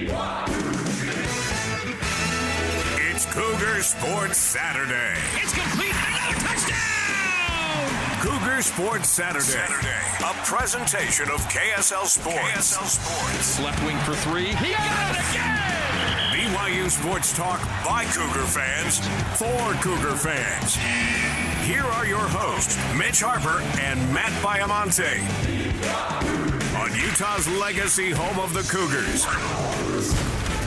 It's Cougar Sports Saturday. It's complete and another touchdown! Cougar Sports Saturday. A presentation of KSL Sports. Left wing for three. He got it again! BYU Sports Talk by Cougar fans for Cougar fans. Here are your hosts, Mitch Harper and Matt Baiamonte. On Utah's legacy home of the Cougars.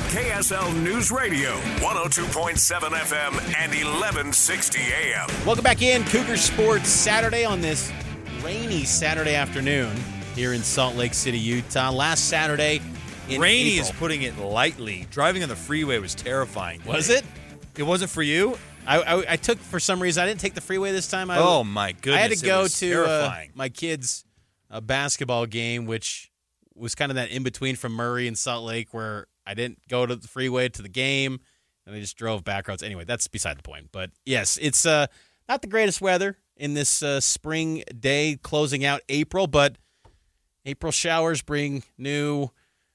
KSL News Radio, 102.7 FM and 1160 AM. Welcome back in, Cougar Sports Saturday on this rainy Saturday afternoon here in Salt Lake City, Utah. Last Saturday in Rainy April. is putting it lightly. Driving on the freeway was terrifying. Was it? It wasn't for you? I took, for some reason, I didn't take the freeway this time. Oh, my goodness. I had to it go was to terrifying. my kids' basketball game, which was kind of that in-between from Murray and Salt Lake where I didn't go to the freeway to the game, and I just drove back roads. Anyway, that's beside the point. But, yes, it's not the greatest weather in this spring day closing out April, but April showers bring new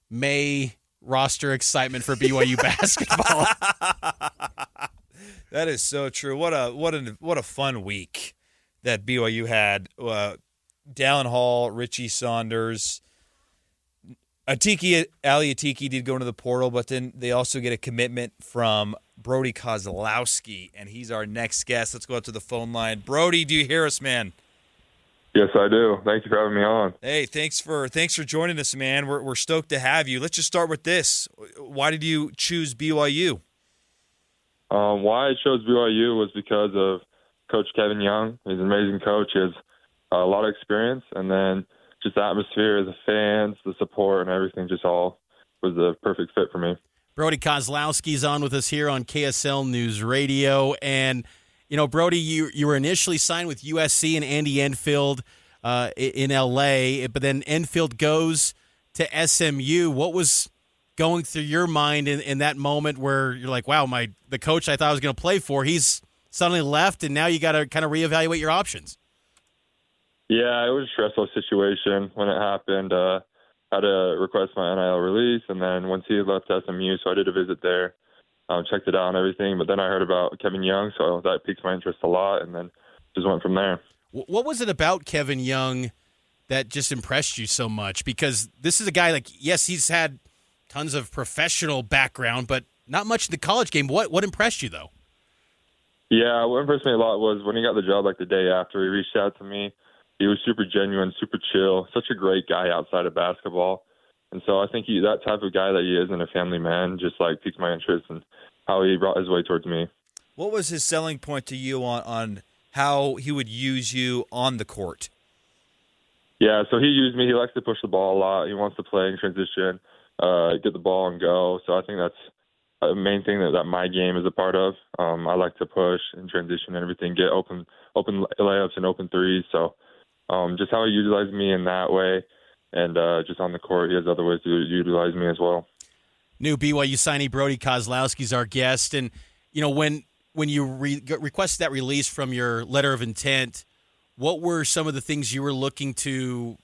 May roster excitement for BYU basketball. That is so true. What a fun week that BYU had. Dallin Hall, Richie Saunders, Ali Atiki did go into the portal, but then they also get a commitment from Brody Kozlowski, and he's our next guest. Let's go out to the phone line. Brody, do you hear us, man? Yes, I do. Thank you for having me on. Hey, thanks for joining us, man. We're stoked to have you. Let's just start with this. Why did you choose BYU? Why I chose BYU was because of Coach Kevin Young. He's an amazing coach. He has a lot of experience, and then just the atmosphere, the fans, the support, and everything just all was the perfect fit for me. Brody Kozlowski's on with us here on KSL News Radio. And, you know, Brody, you were initially signed with USC and Andy Enfield in L.A., but then Enfield goes to SMU. What was going through your mind in that moment where you're like, wow, the coach I thought I was going to play for, he's suddenly left, and now you got to kind of reevaluate your options? Yeah, it was a stressful situation when it happened. I had to request my NIL release, and then once he left SMU, so I did a visit there, checked it out and everything. But then I heard about Kevin Young, so that piqued my interest a lot, and then just went from there. What was it about Kevin Young that just impressed you so much? Because this is a guy, like, yes, he's had tons of professional background, but not much in the college game. What impressed you, though? Yeah, what impressed me a lot was when he got the job, like the day after, he reached out to me. He was super genuine, super chill, such a great guy outside of basketball. And so I think that type of guy that he is and a family man just like piqued my interest in how he brought his way towards me. What was his selling point to you on how he would use you on the court? Yeah, so he used me. He likes to push the ball a lot. He wants to play in transition, get the ball and go. So I think that's the main thing that my game is a part of. I like to push and transition and everything, get open layups and open threes. So just how he utilized me in that way, and just on the court, he has other ways to utilize me as well. New BYU signee Brody Kozlowski is our guest, and you know when you requested that release from your letter of intent, what were some of the things you were looking to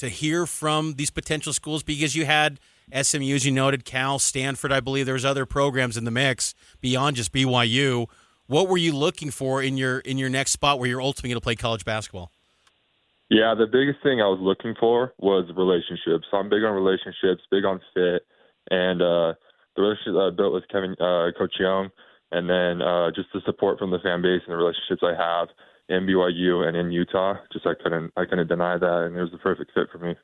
hear from these potential schools? Because you had SMU, as you noted, Cal, Stanford. I believe there was other programs in the mix beyond just BYU. What were you looking for in your next spot where you're ultimately going to play college basketball? Yeah, the biggest thing I was looking for was relationships. So I'm big on relationships, big on fit, and the relationship I built with Coach Young, and then just the support from the fan base and the relationships I have in BYU and in Utah. Just I couldn't deny that, and it was the perfect fit for me.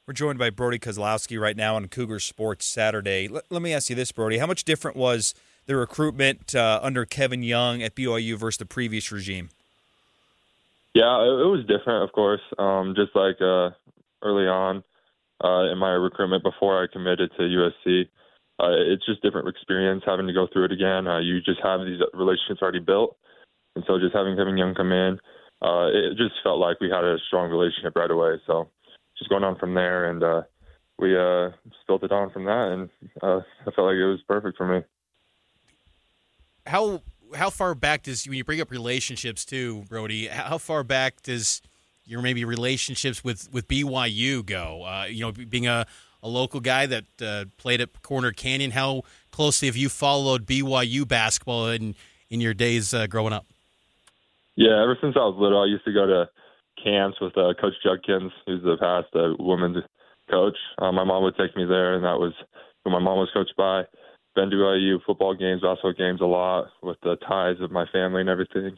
We're joined by Brody Kozlowski right now on Cougar Sports Saturday. Let me ask you this, Brody. How much different was the recruitment under Kevin Young at BYU versus the previous regime? Yeah, it was different, of course. Just like early on in my recruitment before I committed to USC, it's just different experience having to go through it again. You just have these relationships already built, and so just having Kevin Young come in, it just felt like we had a strong relationship right away. So just going on from there, and we just built it on from that, and I felt like it was perfect for me. How far back does, when you bring up relationships too, Brody, how far back does your maybe relationships with BYU go? Being a a local guy that played at Corner Canyon. How closely have you followed BYU basketball in your days growing up? Yeah, ever since I was little, I used to go to camps with Coach Judkins, who's the past women's coach. My mom would take me there, and that was who my mom was coached by. Been to BYU football games, basketball games a lot with the ties of my family and everything.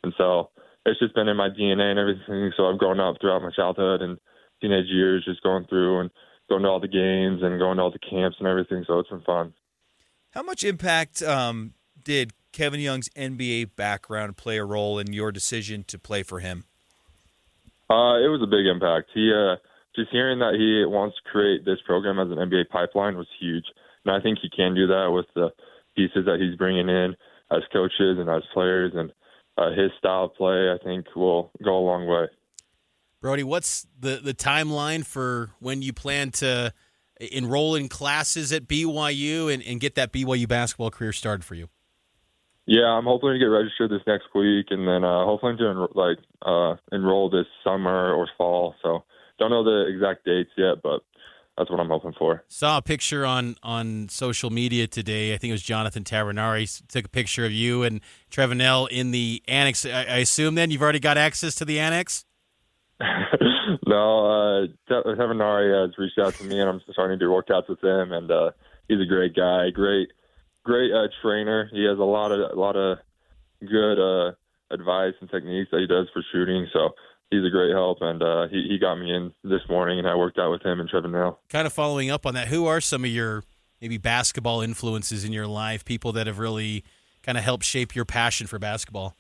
And so it's just been in my DNA and everything. So I've grown up throughout my childhood and teenage years just going through and going to all the games and going to all the camps and everything. So it's been fun. How much impact did Kevin Young's NBA background play a role in your decision to play for him? It was a big impact. He just hearing that he wants to create this program as an NBA pipeline was huge. And I think he can do that with the pieces that he's bringing in as coaches and as players. And his style of play, I think, will go a long way. Brody, what's the timeline for when you plan to enroll in classes at BYU and get that BYU basketball career started for you? Yeah, I'm hoping to get registered this next week, and then hopefully to enroll this summer or fall. So don't know the exact dates yet, but that's what I'm hoping for. Saw a picture on social media today. I think it was Jonathan Tavernari took a picture of you and Trevenel in the annex. I assume then you've already got access to the annex? No, Tavernari has reached out to me, and I'm starting to do workouts with him, and he's a great guy, great trainer. He has a lot of good advice and techniques that he does for shooting, so he's a great help, and he got me in this morning, and I worked out with him and Trevenel. Kind of following up on that, who are some of your maybe basketball influences in your life, people that have really kind of helped shape your passion for basketball?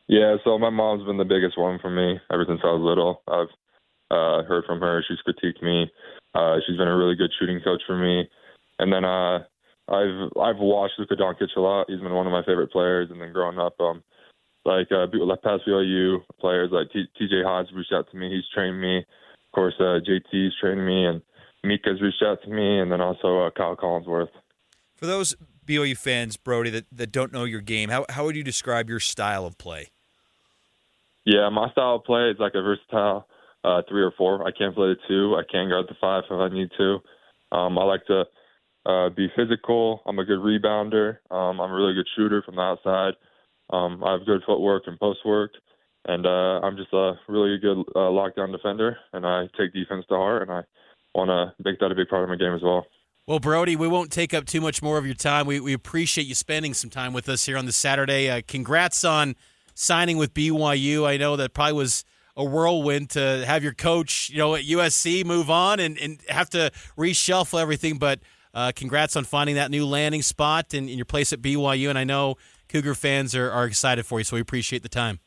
Yeah, so my mom's been the biggest one for me ever since I was little. I've heard from her. She's critiqued me. She's been a really good shooting coach for me. And then I've watched Luka Doncic a lot. He's been one of my favorite players. And then growing up, past BYU players like TJ Hodge reached out to me. He's trained me. Of course, JT's trained me, and Mika's reached out to me, and then also Kyle Collinsworth. For those BYU fans, Brody, that don't know your game, how would you describe your style of play? Yeah, my style of play is like a versatile 3 or 4. I can play the 2. I can guard the 5 if I need to. I like to be physical. I'm a good rebounder. I'm a really good shooter from the outside. I have good footwork and post work, and I'm just a really good lockdown defender, and I take defense to heart, and I want to make that a big part of my game as well. Well, Brody, we won't take up too much more of your time. We appreciate you spending some time with us here on this Saturday. Congrats on signing with BYU. I know that probably was a whirlwind to have your coach, at USC move on and have to reshuffle everything, but congrats on finding that new landing spot in your place at BYU, and I know Cougar fans are excited for you, so we appreciate the time.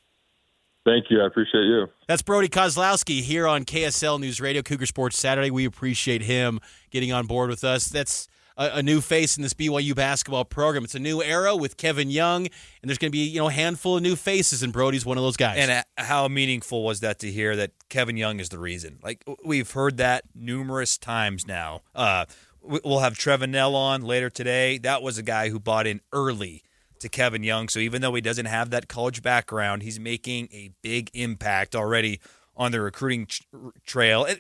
Thank you. I appreciate you. That's Brody Kozlowski here on KSL News Radio, Cougar Sports Saturday. We appreciate him getting on board with us. That's a new face in this BYU basketball program. It's a new era with Kevin Young, and there's going to be a handful of new faces, and Brody's one of those guys. And how meaningful was that to hear that Kevin Young is the reason? Like, we've heard that numerous times now. We'll have Trevenel on later today. That was a guy who bought in early to Kevin Young. So even though he doesn't have that college background, he's making a big impact already on the recruiting trail. And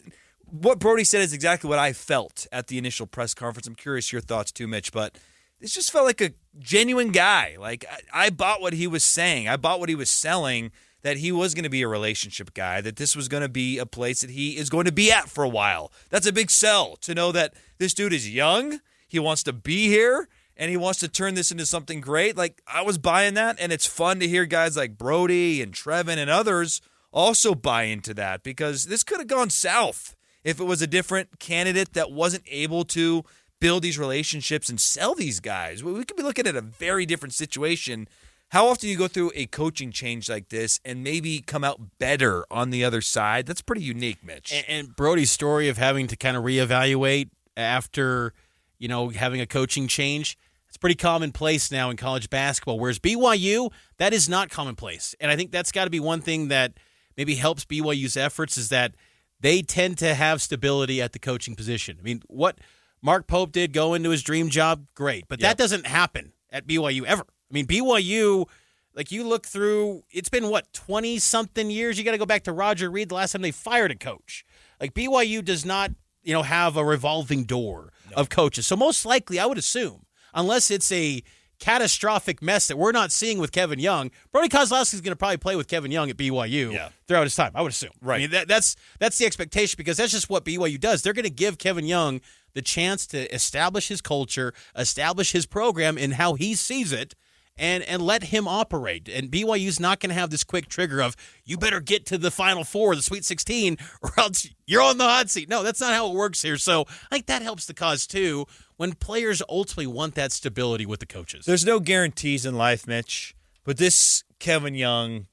what Brody said is exactly what I felt at the initial press conference. I'm curious your thoughts too, Mitch, but this just felt like a genuine guy. Like, I bought what he was saying. I bought what he was selling, that he was going to be a relationship guy, that this was going to be a place that he is going to be at for a while. That's a big sell, to know that this dude is young, he wants to be here, and he wants to turn this into something great. Like, I was buying that, and it's fun to hear guys like Brody and Trevin and others also buy into that, because this could have gone south if it was a different candidate that wasn't able to build these relationships and sell these guys. We could be looking at a very different situation. How often do you go through a coaching change like this and maybe come out better on the other side? That's pretty unique, Mitch. And Brody's story of having to kind of reevaluate after, having a coaching change, it's pretty commonplace now in college basketball, whereas BYU, that is not commonplace. And I think that's got to be one thing that maybe helps BYU's efforts, is that they tend to have stability at the coaching position. I mean, what Mark Pope did, go into his dream job, great. But that doesn't happen at BYU ever. I mean, BYU, like, you look through, it's been, 20-something years? You got to go back to Roger Reed, the last time they fired a coach. Like, BYU does not have a revolving door of coaches. So most likely, I would assume, unless it's a catastrophic mess that we're not seeing with Kevin Young, Brody Kozlowski is going to probably play with Kevin Young at BYU throughout his time, I would assume. Right. I mean, that's the expectation, because that's just what BYU does. They're going to give Kevin Young the chance to establish his culture, establish his program and how he sees it, and let him operate. And BYU's not going to have this quick trigger of, you better get to the Final Four, the Sweet 16, or else you're on the hot seat. No, that's not how it works here. So I think that helps the cause, too, when players ultimately want that stability with the coaches. There's no guarantees in life, Mitch, but this Kevin Young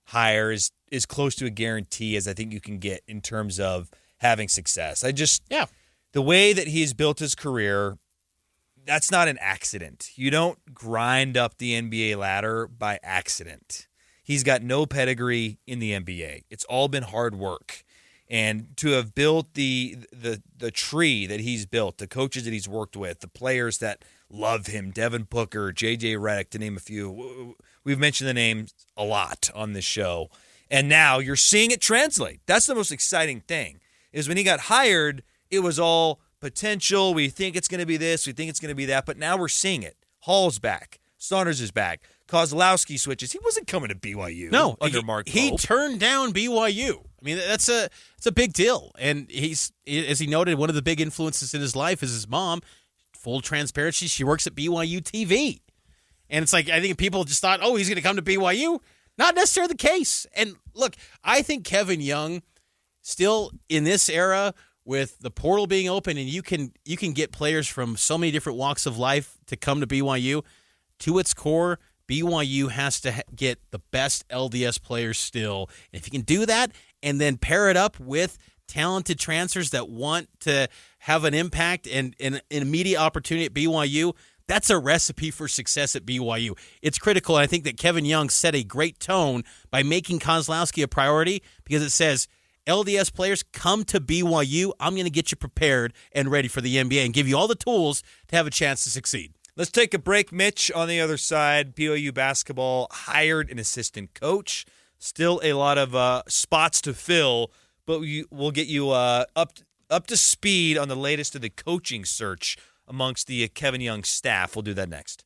hire is close to a guarantee as I think you can get in terms of having success. The way that he's built his career, that's not an accident. You don't grind up the NBA ladder by accident. He's got no pedigree in the NBA. It's all been hard work. And to have built the tree that he's built, the coaches that he's worked with, the players that love him, Devin Booker, J.J. Redick, to name a few. We've mentioned the names a lot on this show. And now you're seeing it translate. That's the most exciting thing, is when he got hired, it was all potential. We think it's going to be this. We think it's going to be that. But now we're seeing it. Hall's back. Saunders is back. Kozlowski switches. He wasn't coming to BYU under Mark Pope. He turned down BYU. I mean, it's a big deal. And he's, as he noted, one of the big influences in his life is his mom. Full transparency, she works at BYU TV. And it's like, I think people just thought, he's going to come to BYU. Not necessarily the case. And look, I think Kevin Young, still in this era, with the portal being open and you can get players from so many different walks of life to come to BYU, to its core, BYU has to get the best LDS players still. And if you can do that and then pair it up with talented transfers that want to have an impact and an immediate opportunity at BYU, that's a recipe for success at BYU. It's critical, and I think that Kevin Young set a great tone by making Kozlowski a priority, because it says, LDS players, come to BYU. I'm going to get you prepared and ready for the NBA and give you all the tools to have a chance to succeed. Let's take a break, Mitch. On the other side, BYU basketball hired an assistant coach. Still a lot of spots to fill, but we'll get you up to speed on the latest of the coaching search amongst the Kevin Young staff. We'll do that next.